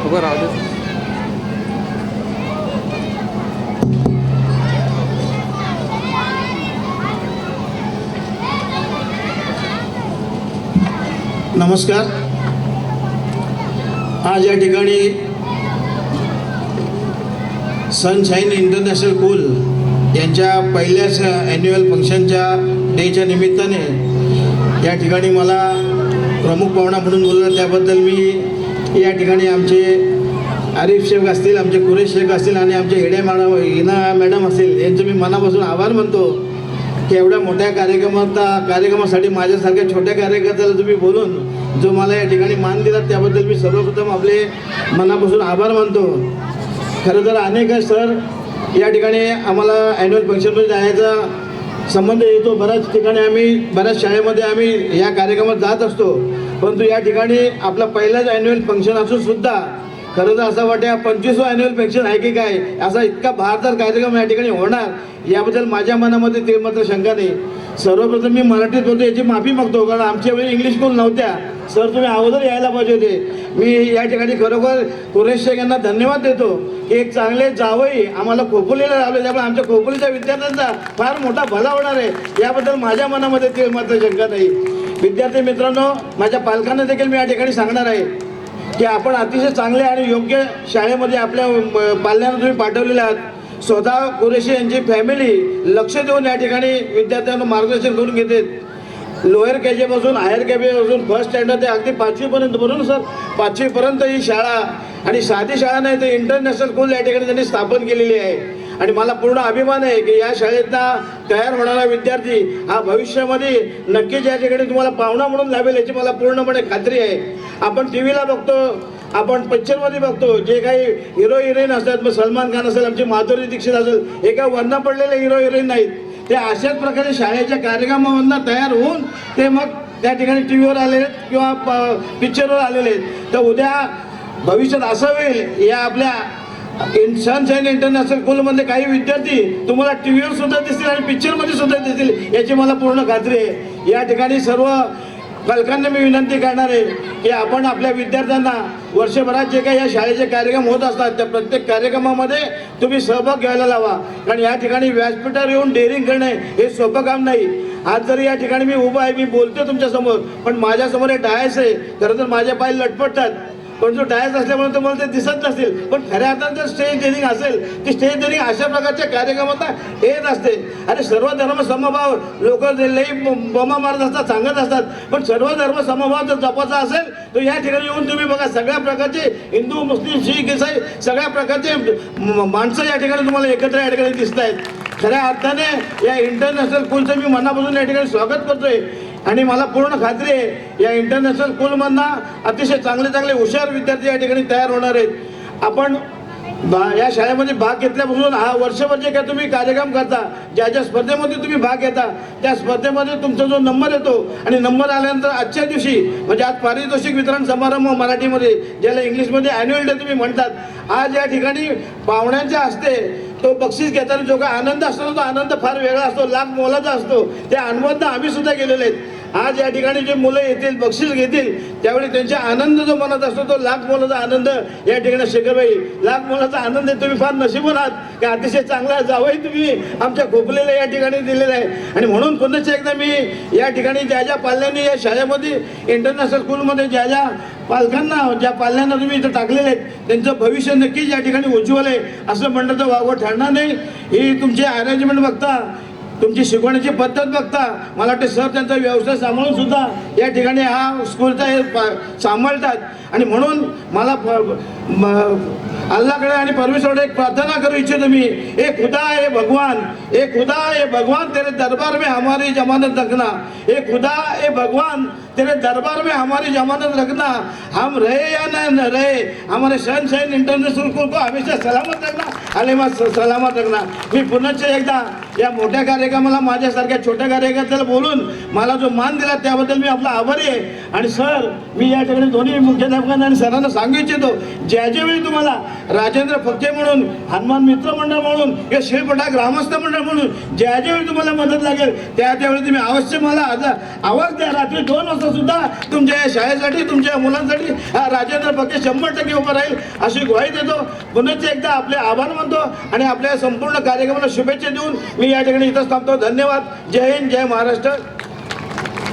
उभं राहू दे. नमस्कार. आज या ठिकाणी सनशाईन इंटरनॅशनल स्कूल यांच्या पहिल्याच ॲन्युअल फंक्शनच्या डेच्या निमित्ताने या ठिकाणी मला प्रमुख पाहुणा म्हणून बोलवलं, त्याबद्दल मी या ठिकाणी आमचे आरिफ शेख असतील, आमचे कुरेश शेख असतील आणि आमचे हेडे हिना मॅडम असतील यांचं मी मनापासून आभार मानतो की एवढ्या मोठ्या कार्यक्रमासाठी माझ्यासारख्या छोट्या कार्यकर्त्याला तुम्ही बोलून जो मला या ठिकाणी मान दिला त्याबद्दल मी सर्वप्रथम आपले मनापासून आभार मानतो. खरं तर अनेक सर या ठिकाणी आम्हाला ॲन्युअल फंक्शनमध्ये जाण्याचा संबंध येतो. बऱ्याच ठिकाणी बऱ्याच शाळेमध्ये आम्ही या कार्यक्रमात जात असतो, परंतु या ठिकाणी आपला पहिलाच ॲन्युअल फंक्शन असून सुद्धा खरं तर असं वाटतं 25वा ॲन्युअल फंक्शन आहे की काय, असा इतका बहारदार कार्यक्रम या ठिकाणी होणार याबद्दल माझ्या मनामध्ये ते मात्र शंका नाही. सर्वप्रथम मी मराठीत बोलतो याची माफी मागतो, कारण आमच्या वेळी इंग्लिश स्कूल नव्हत्या. सर तुम्ही अगोदर यायला पाहिजे होते. मी या ठिकाणी खरोखर कुरेश शेख यांना धन्यवाद देतो की एक चांगले जावई आम्हाला खोपोलीला लावले, त्यामुळे आमच्या खोपोलीच्या विद्यार्थ्यांचा फार मोठा भला होणार आहे याबद्दल माझ्या मनामध्ये ते मात्र शंका नाही. विद्यार्थी मित्रांनो, माझ्या पालकांना देखील मी या ठिकाणी सांगणार आहे की आपण अतिशय चांगले आणि योग्य शाळेमध्ये आपल्या पाल्यांना तुम्ही पाठवलेले आहात. स्वतः कुरेशी यांची फॅमिली लक्ष देऊन या ठिकाणी विद्यार्थ्यांना मार्गदर्शन करून घेते. लोअर के जीपासून हायर के जीपासून फर्स्ट स्टँडर्ड ते अगदी 5वीपर्यंत, बरोबर सर, 5वीपर्यंत ही शाळा आणि साधी शाळा नाही तर इंटरनॅशनल स्कूल या ठिकाणी त्यांनी स्थापन केलेली आहे. आणि मला पूर्ण अभिमान आहे की या शाळेतला तयार होणारा विद्यार्थी हा भविष्यामध्ये नक्कीच या ठिकाणी तुम्हाला पाहुणा म्हणून लाभेल याची मला पूर्णपणे खात्री आहे. आपण टी व्हीला बघतो, आपण पिक्चरमध्ये बघतो, जे काही हिरो हिरोईन असतात, मग सलमान खान असेल, आमची माधुरी दीक्षित असेल, हे काय वर्ण पडलेले हिरो हिरोईन नाहीत. ते अशाच प्रकारे शाळेच्या कार्यक्रमामधून तयार होऊन ते मग त्या ठिकाणी टी व्हीवर आलेले आहेत किंवा पिक्चरवर आलेले आहेत. तर उद्या भविष्यात असं होईल, या आपल्या सनशाईन इंटरनॅशनल स्कूलमधले काही विद्यार्थी तुम्हाला टी व्हीवर सुद्धा दिसतील आणि पिक्चरमध्ये सुद्धा दिसतील याची मला पूर्ण खात्री आहे. या ठिकाणी सर्व पालकांना मी विनंती करणार आहे की आपण आपल्या विद्यार्थ्यांना वर्षभरात जे काही या शाळेचे कार्यक्रम होत असतात त्या प्रत्येक कार्यक्रमामध्ये तुम्ही सहभाग घ्यायला लावा. कारण या ठिकाणी व्यासपीठावर येऊन डेअरिंग करणे हे सोपं काम नाही. आज जरी या ठिकाणी मी उभा आहे, मी बोलतो तुमच्यासमोर, पण माझ्यासमोर हे डायस आहे. खरं तर माझे पाय लटपटतात, पण जो डायस असल्यामुळे तुम्हाला ते दिसत नसतील, पण खऱ्या अर्थानं जर स्टेज डेअरिंग असेल ती स्टेज डेअरिंग अशा प्रकारच्या कार्यक्रमात येत असते. अरे सर्व धर्म समभाव, लोक लई बोमा मारत असतात, सांगत असतात, पण सर्व धर्म समभाव जर जपायचा असेल तर या ठिकाणी येऊन तुम्ही बघा, सगळ्या प्रकारचे हिंदू, मुस्लिम, शीख, ईसाई सगळ्या प्रकारचे माणसं या ठिकाणी तुम्हाला एकत्र या ठिकाणी दिसत आहेत. खऱ्या अर्थाने या इंटरनॅशनल स्कूलचं मी मनापासून या ठिकाणी स्वागत करतोय आणि मला पूर्ण खात्री आहे या इंटरनॅशनल स्कूलमधनं अतिशय चांगले हुशार विद्यार्थी या ठिकाणी तयार होणार आहेत. आपण या शाळेमध्ये भाग घेतल्यापासून हा वर्षभर जे काय तुम्ही कार्यक्रम करता, ज्या स्पर्धेमध्ये तुम्ही भाग घेता त्या स्पर्धेमध्ये तुमचा जो नंबर येतो आणि नंबर आल्यानंतर आजच्या दिवशी म्हणजे आज पारितोषिक वितरण समारंभ मराठीमध्ये, ज्याला इंग्लिशमध्ये ॲन्युअल डे तुम्ही म्हणतात, आज या ठिकाणी पाहुण्यांच्या हस्ते तो बक्षीस घेताना जो काय आनंद असतो तो आनंद फार वेगळा असतो, लाख मोलाचा असतो. त्या अनुभवांना आम्ही सुद्धा गेलेले आहेत. आज या ठिकाणी जे मुलं येतील, बक्षीस घेतील, त्यावेळी त्यांचा आनंद जो मनात असतो तो लाख मोलाचा आनंद या ठिकाणी शेखरबाई, लाख मोलाचा आनंद आहे. तुम्ही फार नशीबवान आहात की अतिशय चांगला जावई तुम्ही आमच्या खोपलेला या ठिकाणी दिलेला आहे. आणि म्हणून पुन्हा एकदा मी या ठिकाणी ज्या पाल्यांनी या शाळेमध्ये इंटरनॅशनल स्कूलमध्ये ज्या पालकांना, ज्या पाल्यांना तुम्ही इथं टाकलेले आहेत त्यांचं भविष्य नक्कीच या ठिकाणी उज्ज्वल आहे असं म्हणणं तर वावं ठरणार नाही. ही तुमची अरेंजमेंट बघता, तुमची शिकवण्याची पद्धत बघता मला वाटते सर त्यांचा व्यवसाय सांभाळून सुद्धा या ठिकाणी हा स्कूलचा हे सांभाळतात. आणि म्हणून मला अल्लाहकडे आणि परमेश्वरकडे एक प्रार्थना करू इच्छितो मी, ए खुदा ए भगवान, ए खुदा ए भगवान, तेरे दरबार में हमारी जमानत रखना. ए खुदा ए भगवान, तेरे दरबार में हमारी जमानत रखना. हम रहे या न रहे, हमारे सनशाईन इंटरनॅशनल स्कूल को हमेशा सलामत रखना, हमेशा सलामत रखना. मी पुन्हा एकदा या मोठ्या कार्यक्रमाला माझ्यासारख्या छोट्या कार्यकर्त्याला बोलून मला जो मान दिला त्याबद्दल मी आपला आभारी आहे. आणि सर, मी या ठिकाणी दोन्ही मुख्याध्यापकांना आणि सरांना सांगू इच्छितो, ज्यावेळी तुम्हाला राजेंद्र फक्के म्हणून, हनुमान मित्र मंडळ म्हणून किंवा शिळपटा ग्रामस्थ मंडळ म्हणून ज्यावेळी तुम्हाला मदत लागेल त्यावेळी तुम्ही अवश्य मला आवाज द्या. रात्री 2 वाजता सुद्धा तुमच्या या शाळेसाठी, तुमच्या मुलांसाठी हा राजेंद्र फक्के 100% उभा राहील अशी ग्वाही देतो. पुन्हा एकदा आपले आभार मानतो आणि आपल्या संपूर्ण कार्यक्रमाला शुभेच्छा देऊन मी या ठिकाणी इथंच थांबतो. धन्यवाद. जय हिंद, जय महाराष्ट्र.